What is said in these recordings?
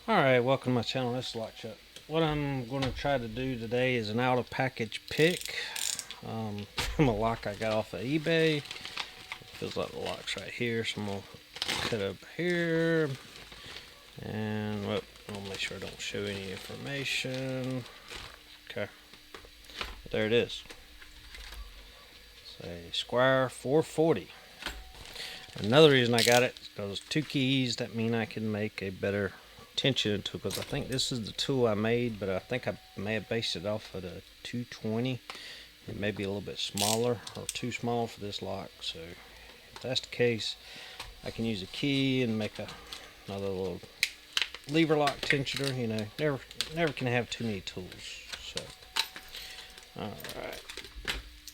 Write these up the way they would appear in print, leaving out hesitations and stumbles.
Alright, welcome to my channel. This is Lockshot. What I'm going to try to do today is an out of package pick from a lock I got off of eBay. It feels like the lock's right here, so I'm going to cut up here. And I'll make sure I don't show any information. Okay, there it is. It's a Squire 440. Another reason I got it is because two keys, that mean I can make a better tension tool, because I think this is the tool I made, but I think I may have based it off of the 220. It may be a little bit smaller or too small for this lock, so if that's the case, I can use a key and make another little lever lock tensioner. You know, never can have too many tools. So alright,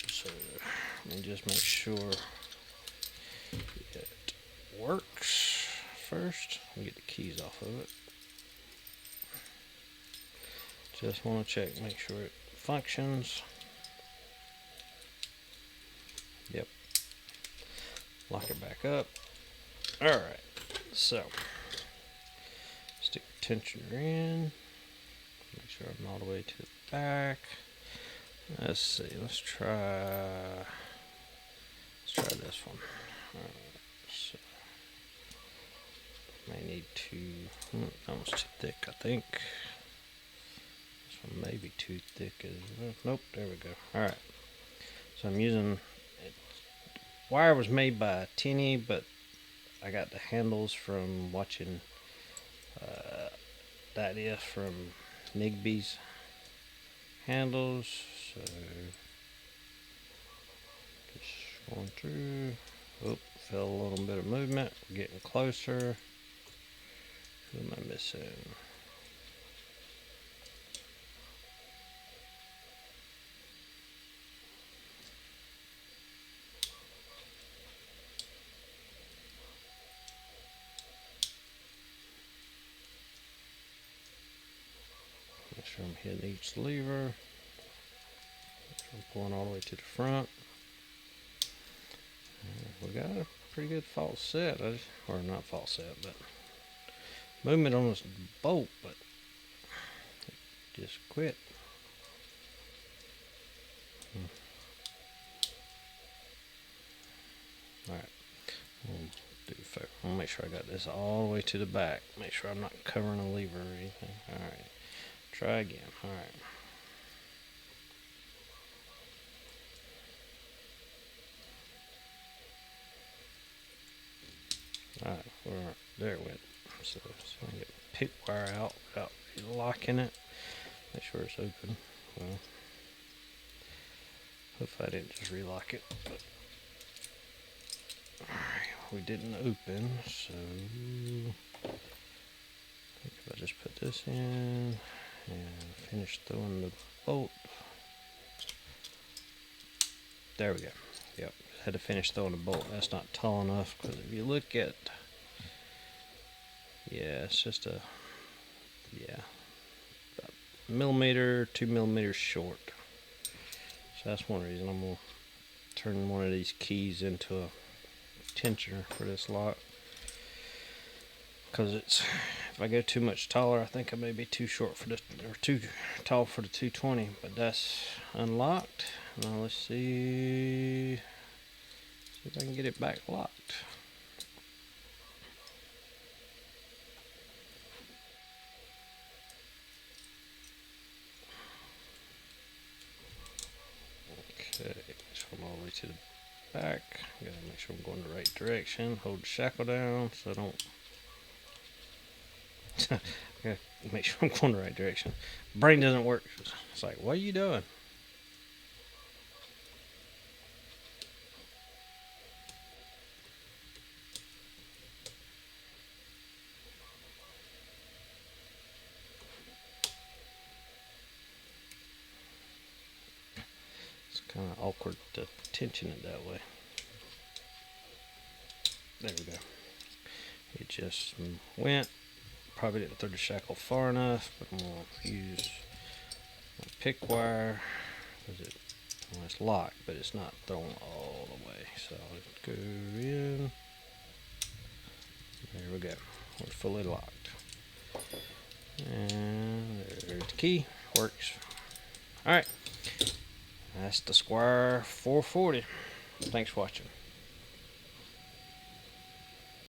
so let me just make sure it works first. Let me get the keys off of it. Just want to check, make sure it functions. Yep. Lock it back up. Alright, so stick the tensioner in. Make sure I'm all the way to the back. Let's see, let's try this one. So may need that one's too thick, I think. This one may be too thick as well. Nope, there we go. Alright. So I'm using wire was made by Tinny, but I got the handles from watching that is from Nigby's handles. So just going through. Oh, felt a little bit of movement. We're getting closer. Who am I missing? Make sure I'm hitting each lever. I'm pulling all the way to the front. We got a pretty good false set, or not false set, but movement on this bolt, but it just quit. Alright, I'll make sure I got this all the way to the back. Make sure I'm not covering a lever or anything. Alright, try again. Alright. Alright, there it went. So I'm going to get the pick wire out without locking it. Make sure it's open. Well, hopefully I didn't just relock it. Alright, we didn't open, so I think if I just put this in and finish throwing the bolt. There we go. Yep, had to finish throwing the bolt. That's not tall enough, because if you look at, yeah, it's just about millimeter, 2 millimeters short. So that's one reason I'm going to turn one of these keys into a tensioner for this lock. Because if I go too much taller, I think I may be too short for this, or too tall for the 220. But that's unlocked. Now let's see if I can get it back locked. Okay, so I'm all the way to the back. Gotta make sure I'm going the right direction. Hold the shackle down so I don't. Gotta make sure I'm going the right direction. Brain doesn't work. It's like, what are you doing? It's kind of awkward to tension it that way. There we go. It just went. Probably didn't throw the shackle far enough, but I'm going to use my pick wire because it's locked, but it's not thrown all the way. So I'll go in. There we go. We're fully locked. And there's the key. Works. Alright. That's the Squire 440. Thanks for watching.